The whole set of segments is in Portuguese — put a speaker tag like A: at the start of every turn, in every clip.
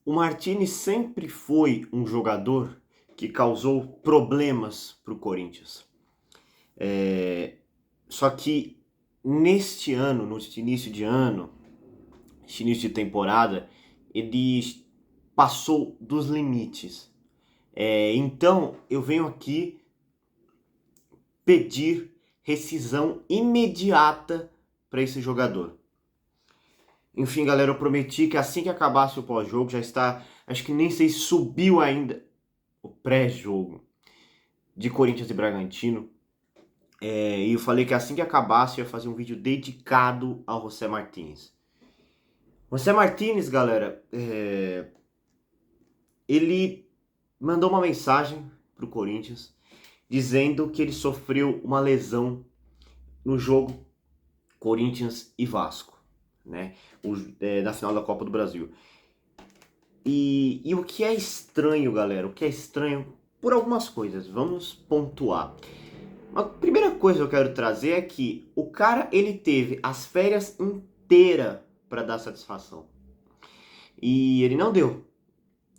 A: O Martini sempre foi um jogador que causou problemas para o Corinthians. Só que neste ano, neste início de ano, este início de temporada, ele passou dos limites. Então eu venho aqui pedir rescisão imediata para esse jogador. Enfim, galera, eu prometi que assim que acabasse o pós-jogo, já está, acho que nem sei se subiu ainda o pré-jogo de Corinthians e Bragantino. E eu falei que assim que acabasse eu ia fazer um vídeo dedicado ao José Martínez. José Martínez, galera, ele mandou uma mensagem pro Corinthians dizendo que ele sofreu uma lesão no jogo Corinthians e Vasco, né? Na final da Copa do Brasil. E o que é estranho, galera, o que é estranho por algumas coisas, vamos pontuar. A primeira coisa que eu quero trazer é que o cara, ele teve as férias inteiras para dar satisfação. E ele não deu.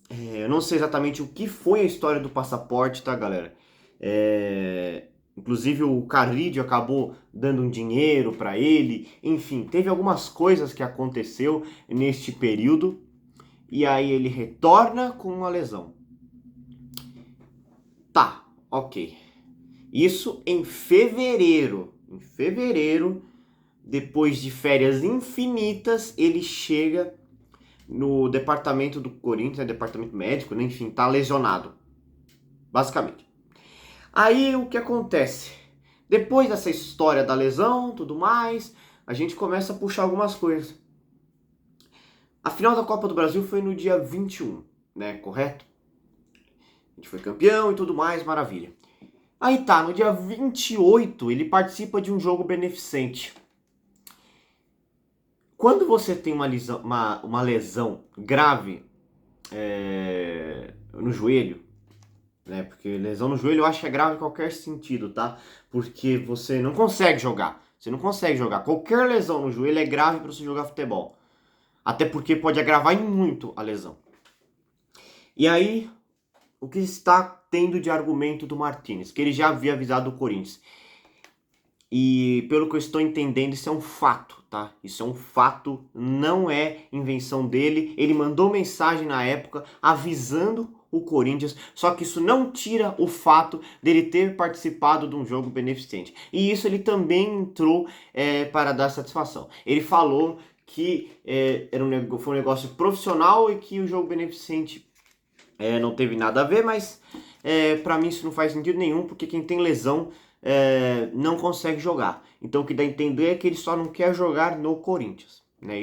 A: Eu não sei exatamente o que foi a história do passaporte, tá, galera? Inclusive o Carlídio acabou dando um dinheiro para ele. Enfim, teve algumas coisas que aconteceu neste período. E aí ele retorna com uma lesão. Tá, ok. Isso em fevereiro. Em fevereiro, depois de férias infinitas, ele chega no departamento do Corinthians, né, departamento médico, né, enfim, tá lesionado. Basicamente. Aí o que acontece? Depois dessa história da lesão, tudo mais, a gente começa a puxar algumas coisas. A final da Copa do Brasil foi no dia 21, né, correto? A gente foi campeão e tudo mais, maravilha. Aí tá, no dia 28 ele participa de um jogo beneficente. Quando você tem uma lesão grave no joelho, né? Porque lesão no joelho eu acho que é grave em qualquer sentido, tá? Porque você não consegue jogar. Você não consegue jogar. Qualquer lesão no joelho é grave para você jogar futebol. Até porque pode agravar em muito a lesão. E aí, o que está tendo de argumento do Martínez? Que ele já havia avisado o Corinthians. E pelo que eu estou entendendo, isso é um fato, tá? Isso é um fato, não é invenção dele. Ele mandou mensagem na época avisando o Corinthians, só que isso não tira o fato dele ter participado de um jogo beneficente. E isso ele também entrou para dar satisfação. Ele falou que foi um negócio profissional e que o jogo beneficente não teve nada a ver, mas para mim isso não faz sentido nenhum, porque quem tem lesão não consegue jogar. Então o que dá a entender é que ele só não quer jogar no Corinthians. Né?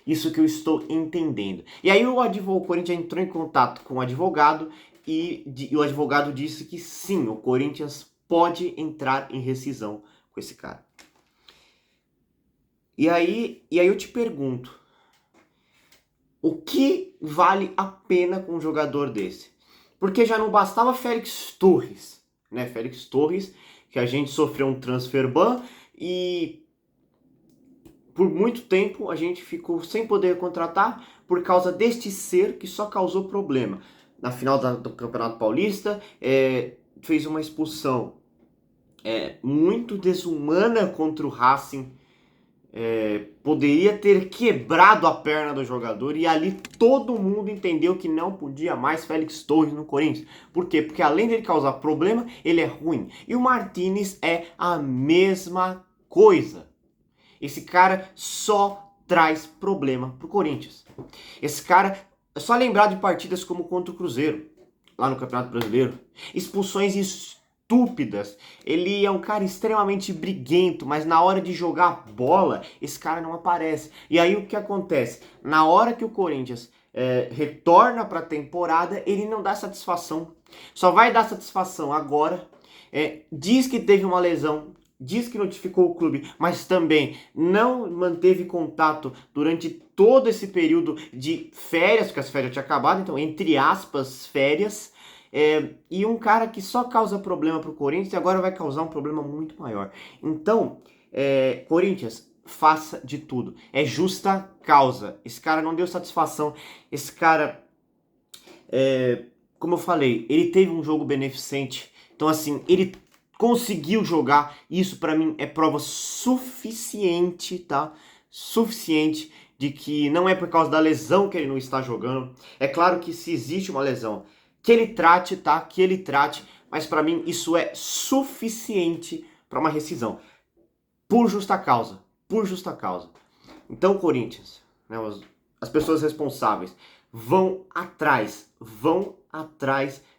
A: Isso que eu estou entendendo. E aí o Corinthians entrou em contato com o advogado e o advogado disse que sim, o Corinthians pode entrar em rescisão com esse cara. E aí eu te pergunto, o que vale a pena com um jogador desse? Porque já não bastava Félix Torres, né? Félix Torres, que a gente sofreu um transfer ban e por muito tempo a gente ficou sem poder contratar por causa deste ser que só causou problema. Na final do Campeonato Paulista, fez uma expulsão muito desumana contra o Racing. Poderia ter quebrado a perna do jogador e ali todo mundo entendeu que não podia mais Félix Torres no Corinthians. Por quê? Porque além dele causar problema, ele é ruim. E o Martínez é a mesma coisa. Esse cara só traz problema pro Corinthians. Esse cara, é só lembrar de partidas como contra o Cruzeiro, lá no Campeonato Brasileiro. Expulsões estúpidas. Ele é um cara extremamente briguento, mas na hora de jogar bola, esse cara não aparece. E aí o que acontece? Na hora que o Corinthians retorna para a temporada, ele não dá satisfação. Só vai dar satisfação agora. Diz que teve uma lesão, diz que notificou o clube, mas também não manteve contato durante todo esse período de férias, porque as férias tinham acabado, então, entre aspas, férias. E um cara que só causa problema pro Corinthians e agora vai causar um problema muito maior. Então, Corinthians, faça de tudo. É justa causa. Esse cara não deu satisfação. Esse cara como eu falei, ele teve um jogo beneficente. Então, assim, ele conseguiu jogar. Isso pra mim é prova suficiente, tá? Suficiente de que não é por causa da lesão que ele não está jogando. É claro que se existe uma lesão, que ele trate, tá? Que ele trate. Mas pra mim isso é suficiente para uma rescisão. Por justa causa. Por justa causa. Então, Corinthians, né, as pessoas responsáveis vão atrás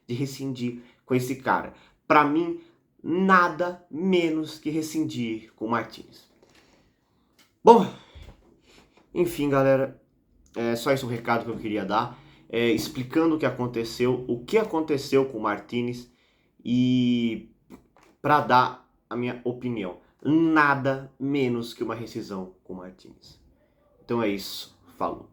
A: de rescindir com esse cara. Para mim, nada menos que rescindir com o Martins. Bom, enfim, galera, é só esse o recado que eu queria dar, explicando o que aconteceu com o Martins e para dar a minha opinião. Nada menos que uma rescisão com o Martins. Então é isso. Falou.